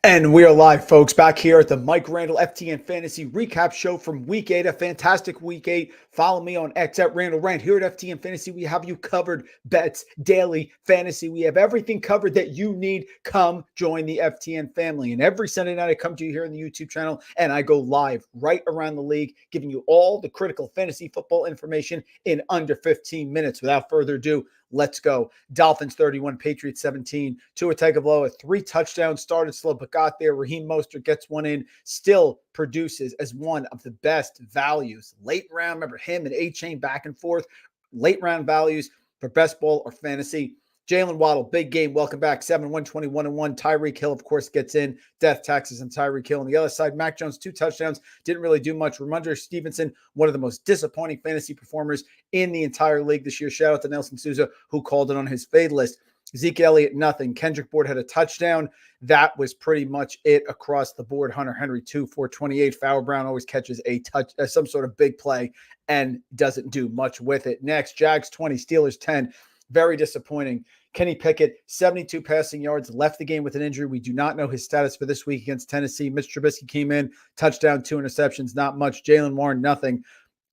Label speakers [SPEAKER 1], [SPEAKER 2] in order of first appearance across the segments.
[SPEAKER 1] And we are live, folks, back here at the Mike Randle FTN Fantasy Recap Show from Week 8, a fantastic Week 8. Follow me on X at Randle Rand. Here at FTN Fantasy, we have you covered. Bets, daily, fantasy. We have everything covered that you need. Come join the FTN family. And every Sunday night, I come to you here on the YouTube channel, and I go live right around the league, giving you all the critical fantasy football information in under 15 minutes. Without further ado, let's go. Dolphins 31, Patriots 17. Tua Tagovailoa, 3 touchdowns, started slow but got there. Raheem Mostert gets one in, still produces as one of the best values. Late round, remember him and A-Chain back and forth. Late round values for best ball or fantasy. Jalen Waddle, big game. Welcome back. 7-121-1. Tyreek Hill, of course, gets in. Death taxes on Tyreek Hill. On the other side, Mac Jones, 2 touchdowns. Didn't really do much. Ramondre Stevenson, one of the most disappointing fantasy performers in the entire league this year. Shout out to Nelson Sousa, who called it on his fade list. Zeke Elliott, nothing. Kendrick Bourne had a touchdown. That was pretty much it across the board. Hunter Henry, 2 for 28. Fowler Brown always catches a touch, some sort of big play, and doesn't do much with it. Next, Jags 20, Steelers 10. Very disappointing. Kenny Pickett, 72 passing yards, left the game with an injury. We do not know his status for this week against Tennessee. Mitch Trubisky came in, touchdown, 2 interceptions, not much. Jalen Warren, nothing.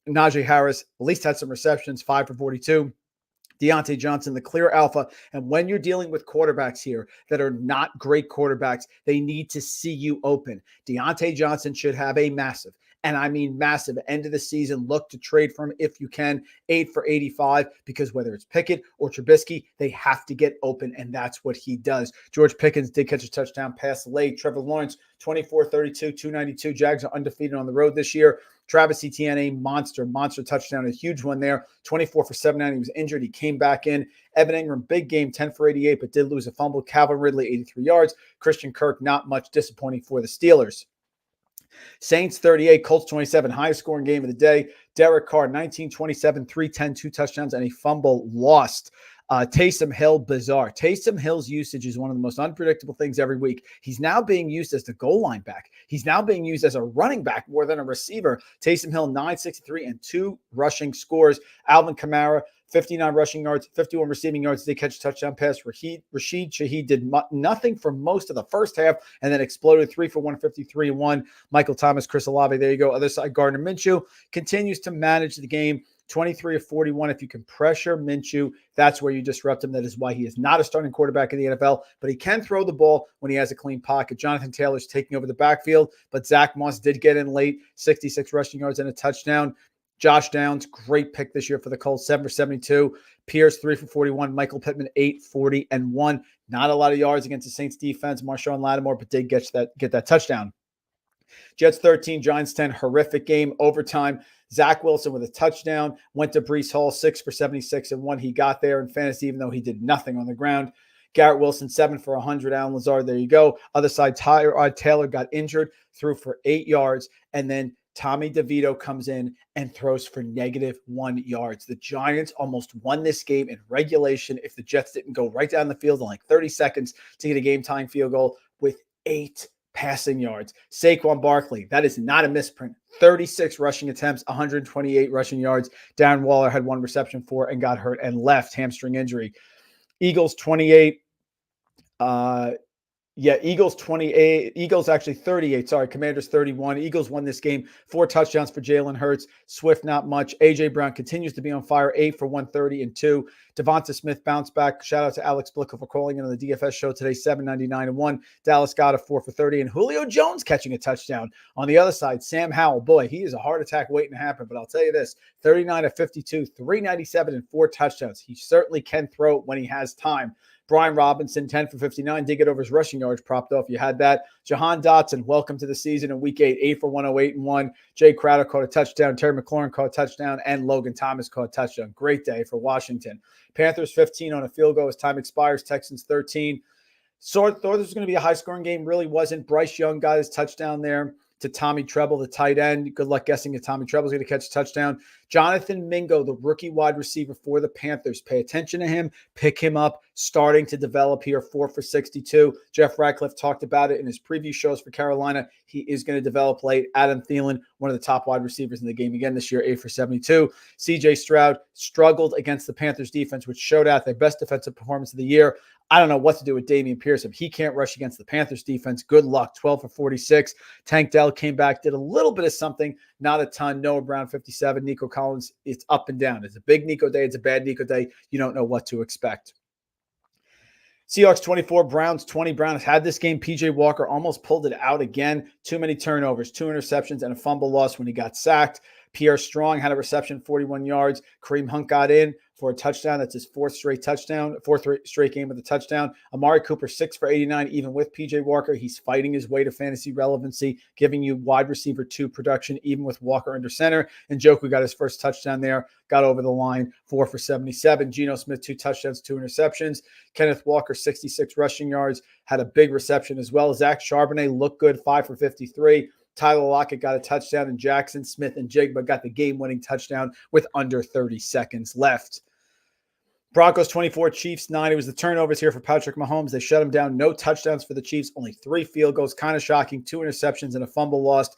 [SPEAKER 1] Najee Harris at least had some receptions, 5 for 42. Deontay Johnson, the clear alpha. And when you're dealing with quarterbacks here that are not great quarterbacks, they need to see you open. Deontay Johnson should have a massive, and I mean massive, end of the season. Look to trade for him if you can. 8 for 85, because whether it's Pickett or Trubisky, they have to get open, and that's what he does. George Pickens did catch a touchdown pass late. Trevor Lawrence, 24-32, 292. Jags are undefeated on the road this year. Travis Etienne, a monster touchdown, a huge one there. 24 for 79. He was injured. He came back in. Evan Ingram, big game, 10 for 88, but did lose a fumble. Calvin Ridley, 83 yards. Christian Kirk, not much, disappointing for the Steelers. Saints 38, Colts 27, highest scoring game of the day. Derek Carr, 19-27, 310, 2 touchdowns, and a fumble lost. Taysom Hill, bizarre. Taysom Hill's usage is one of the most unpredictable things every week. He's now being used as the goal line back. He's now being used as a running back more than a receiver. Taysom Hill, 963 and 2 rushing scores. Alvin Kamara, 59 rushing yards, 51 receiving yards. They catch a touchdown pass. Rashid Shaheed did nothing for most of the first half and then exploded. 3 for 153 and 1. Michael Thomas, Chris Olave. There you go. Other side, Gardner Minshew continues to manage the game. 23 of 41. If you can pressure Minshew, that's where you disrupt him. That is why he is not a starting quarterback in the NFL, but he can throw the ball when he has a clean pocket. Jonathan Taylor's taking over the backfield, but Zach Moss did get in late, 66 rushing yards and a touchdown. Josh Downs, great pick this year for the Colts, 7 for 72. Pierce, 3 for 41. Michael Pittman, 8, 40, and 1. Not a lot of yards against the Saints defense. Marshawn Lattimore, but did get that touchdown. Jets 13, Giants 10, horrific game, overtime. Zach Wilson with a touchdown, went to Breece Hall, 6 for 76 and 1. He got there in fantasy, even though he did nothing on the ground. Garrett Wilson, 7 for 100. Allen Lazard, there you go. Other side, Taylor got injured, threw for 8 yards, and then Tommy DeVito comes in and throws for -1 yards. The Giants almost won this game in regulation if the Jets didn't go right down the field in like 30 seconds to get a game-tying field goal with 8 passing yards. Saquon Barkley, that is not a misprint. 36 rushing attempts, 128 rushing yards. Darren Waller had 1 reception for and got hurt and left, hamstring injury. Eagles 28. Eagles 28. Eagles actually 38. Sorry, Commanders 31. Eagles won this game. 4 touchdowns for Jalen Hurts. Swift, not much. A.J. Brown continues to be on fire. 8 for 130 and 2. Devonta Smith bounced back. Shout out to Alex Blickel for calling in on the DFS show today. 799 and 1. Dallas got a 4 for 30. And Julio Jones catching a touchdown. On the other side, Sam Howell. Boy, he is a heart attack waiting to happen. But I'll tell you this, 39 of 52, 397 and 4 touchdowns. He certainly can throw when he has time. Brian Robinson, 10 for 59, did get over his rushing yards propped off. You had that. Jahan Dotson, welcome to the season in week 8, 8 for 108 and 1. Jay Crowder caught a touchdown. Terry McLaurin caught a touchdown. And Logan Thomas caught a touchdown. Great day for Washington. Panthers 15 on a field goal as time expires. Texans 13. Thought this was going to be a high-scoring game. Really wasn't. Bryce Young got his touchdown there to Tommy Treble, the tight end. Good luck guessing if Tommy Treble's going to catch a touchdown. Jonathan Mingo, the rookie wide receiver for the Panthers. Pay attention to him. Pick him up. Starting to develop here, 4 for 62. Jeff Radcliffe talked about it in his preview shows for Carolina. He is going to develop late. Adam Thielen, one of the top wide receivers in the game again this year, 8 for 72. C.J. Stroud struggled against the Panthers defense, which showed out their best defensive performance of the year. I don't know what to do with Damian Pierce. If he can't rush against the Panthers defense, good luck. 12 for 46. Tank Dell came back, did a little bit of something, not a ton. Noah Brown, 57. Nico Collins, it's up and down. It's a big Nico day. It's a bad Nico day. You don't know what to expect. Seahawks 24, Browns 20. Browns had this game. PJ Walker almost pulled it out again. Too many turnovers, 2 interceptions, and a fumble loss when he got sacked. Pierre Strong had a reception, 41 yards. Kareem Hunt got in for a touchdown. That's his fourth straight game with a touchdown. Amari Cooper, 6 for 89, even with PJ Walker. He's fighting his way to fantasy relevancy, giving you wide receiver 2 production, even with Walker under center. And Njoku got his first touchdown there, got over the line, 4 for 77. Geno Smith, 2 touchdowns, 2 interceptions. Kenneth Walker, 66 rushing yards, had a big reception as well. Zach Charbonnet looked good, 5 for 53. Tyler Lockett got a touchdown, and Jackson Smith and Jigba got the game-winning touchdown with under 30 seconds left. Broncos 24, Chiefs 9. It was the turnovers here for Patrick Mahomes. They shut him down. No touchdowns for the Chiefs, only 3 field goals. Kind of shocking. 2 interceptions and a fumble lost.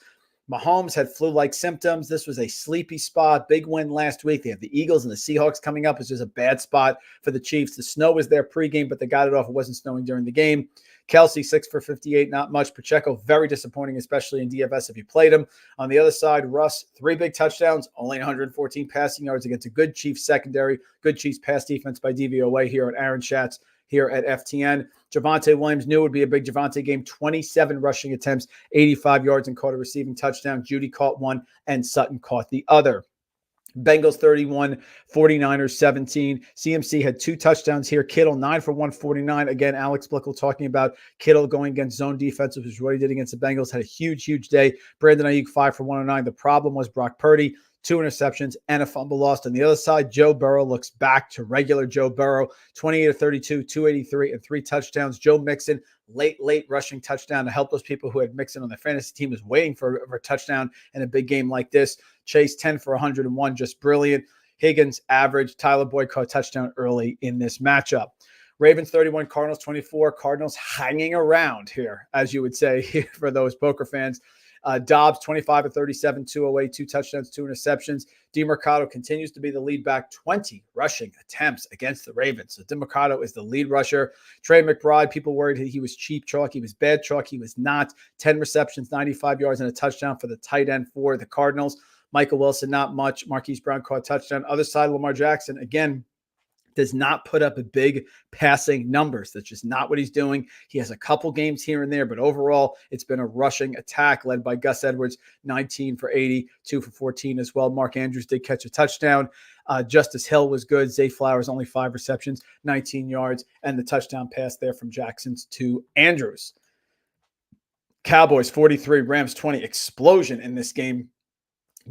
[SPEAKER 1] Mahomes had flu-like symptoms. This was a sleepy spot. Big win last week. They have the Eagles and the Seahawks coming up. It's just a bad spot for the Chiefs. The snow was there pregame, but they got it off. It wasn't snowing during the game. Kelsey, 6 for 58, not much. Pacheco, very disappointing, especially in DFS if you played him. On the other side, Russ, 3 big touchdowns, only 114 passing yards against a good Chiefs secondary, good Chiefs pass defense by DVOA here at Aaron Schatz here at FTN. Javonte Williams knew it would be a big Javonte game, 27 rushing attempts, 85 yards, and caught a receiving touchdown. Judy caught one, and Sutton caught the other. Bengals 31, 49ers 17. CMC had 2 touchdowns here. Kittle 9 for 149. Again, Alex Blickle talking about Kittle going against zone defense, which is what he did against the Bengals. Had a huge day. Brandon Ayuk 5 for 109. The problem was Brock Purdy, 2 interceptions and a fumble lost. On the other side, Joe Burrow looks back to regular Joe Burrow, 28 of 32, 283, and 3 touchdowns. Joe Mixon, late rushing touchdown to help those people who had Mixon on their fantasy team was waiting for a touchdown in a big game like this. Chase 10 for 101, just brilliant. Higgins average. Tyler Boyd caught a touchdown early in this matchup. Ravens 31, Cardinals 24. Cardinals hanging around here, as you would say for those poker fans. Dobbs, 25 of 37, 208, 2 touchdowns, 2 interceptions. DeMarcado continues to be the lead back, 20 rushing attempts against the Ravens. So DeMarcado is the lead rusher. Trey McBride, people worried he was cheap chalk. He was bad chalk. He was not. 10 receptions, 95 yards, and a touchdown for the tight end for the Cardinals. Michael Wilson, not much. Marquise Brown caught a touchdown. Other side, Lamar Jackson, again, does not put up a big passing numbers. That's just not what he's doing. He has a couple games here and there, but overall, it's been a rushing attack led by Gus Edwards, 19 for 80, 2 for 14 as well. Mark Andrews did catch a touchdown. Justice Hill was good. Zay Flowers, only 5 receptions, 19 yards, and the touchdown pass there from Jackson's to Andrews. Cowboys 43, Rams 20. Explosion in this game.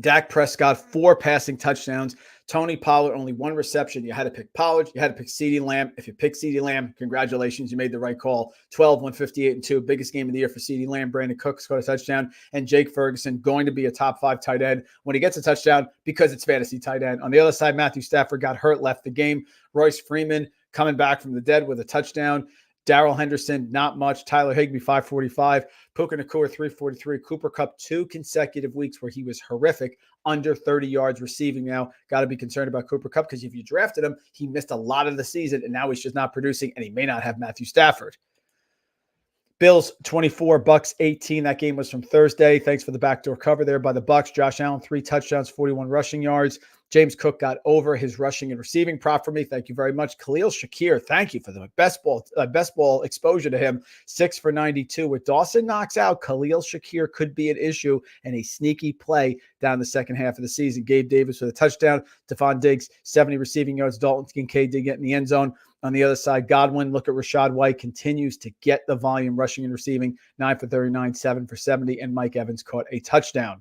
[SPEAKER 1] Dak Prescott, 4 passing touchdowns. Tony Pollard, only 1 reception. You had to pick Pollard. You had to pick CeeDee Lamb. If you pick CeeDee Lamb, congratulations. You made the right call. 12, 158, and 2. Biggest game of the year for CeeDee Lamb. Brandon Cooks got a touchdown. And Jake Ferguson going to be a top 5 tight end when he gets a touchdown because it's fantasy tight end. On the other side, Matthew Stafford got hurt, left the game. Royce Freeman coming back from the dead with a touchdown. Darrell Henderson, not much. Tyler Higbee, 545. Puka Nacua, 343. Cooper Kupp, 2 consecutive weeks where he was horrific, under 30 yards receiving now. Got to be concerned about Cooper Kupp because if you drafted him, he missed a lot of the season, and now he's just not producing, and he may not have Matthew Stafford. Bills 24, Bucks 18. That game was from Thursday. Thanks for the backdoor cover there by the Bucks. Josh Allen, 3 touchdowns, 41 rushing yards. James Cook got over his rushing and receiving prop for me. Thank you very much. Khalil Shakir, thank you for the best ball exposure to him. 6 for 92. With Dawson knocks out, Khalil Shakir could be an issue and a sneaky play down the second half of the season. Gabe Davis with a touchdown. Stephon Diggs, 70 receiving yards. Dalton Kincaid did get in the end zone. On the other side, Godwin, look at Rachaad White, continues to get the volume rushing and receiving. 9 for 39, 7 for 70, and Mike Evans caught a touchdown.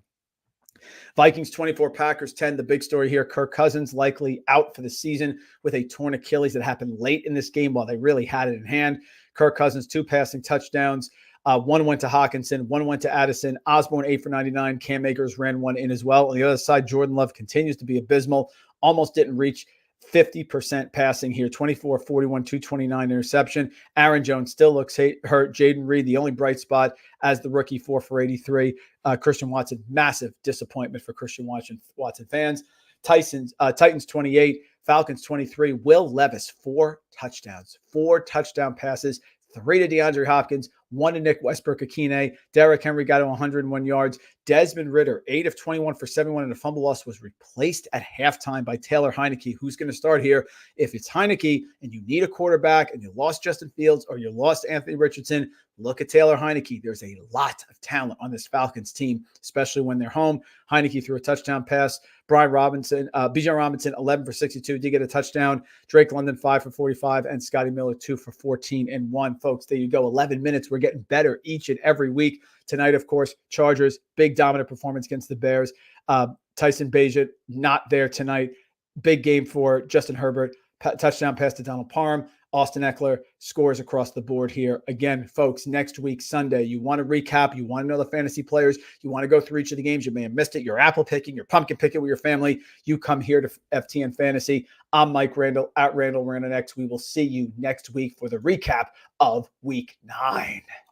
[SPEAKER 1] Vikings 24, Packers 10. The big story here, Kirk Cousins likely out for the season with a torn Achilles that happened late in this game while they really had it in hand. Kirk Cousins, 2 passing touchdowns. 1 went to Hawkinson, 1 went to Addison. Osborne, 8 for 99. Cam Akers ran 1 in as well. On the other side, Jordan Love continues to be abysmal. Almost didn't reach 50% passing here, 24, 41, 229 interception. Aaron Jones still looks hurt. Jaden Reed, the only bright spot as the rookie, 4 for 83. Christian Watson, massive disappointment for Christian Watson fans. Titans 28, Falcons 23. Will Levis, 4 touchdowns, 4 touchdown passes, 3 to DeAndre Hopkins, 1 to Nick Westbrook-Akine. Derrick Henry got to 101 yards. Desmond Ridder, 8 of 21 for 71 and a fumble loss, was replaced at halftime by Taylor Heineke. Who's going to start here? If it's Heineke and you need a quarterback and you lost Justin Fields or you lost Anthony Richardson, look at Taylor Heineke. There's a lot of talent on this Falcons team, especially when they're home. Heineke threw a touchdown pass. Bijan Robinson, 11 for 62, did get a touchdown. Drake London, 5 for 45, and Scotty Miller, 2 for 14 and 1. Folks, there you go. 11 minutes. We're getting better each and every week. Tonight, of course, Chargers, big dominant performance against the Bears. Tyson Bagent, not there tonight. Big game for Justin Herbert. Touchdown pass to Donald Parham. Austin Eckler scores across the board here. Again, folks, next week, Sunday, you want to recap. You want to know the fantasy players. You want to go through each of the games. You may have missed it. You're apple picking. You're pumpkin picking with your family. You come here to FTN Fantasy. I'm Mike Randle at Randle Randle X. We will see you next week for the recap of Week 9.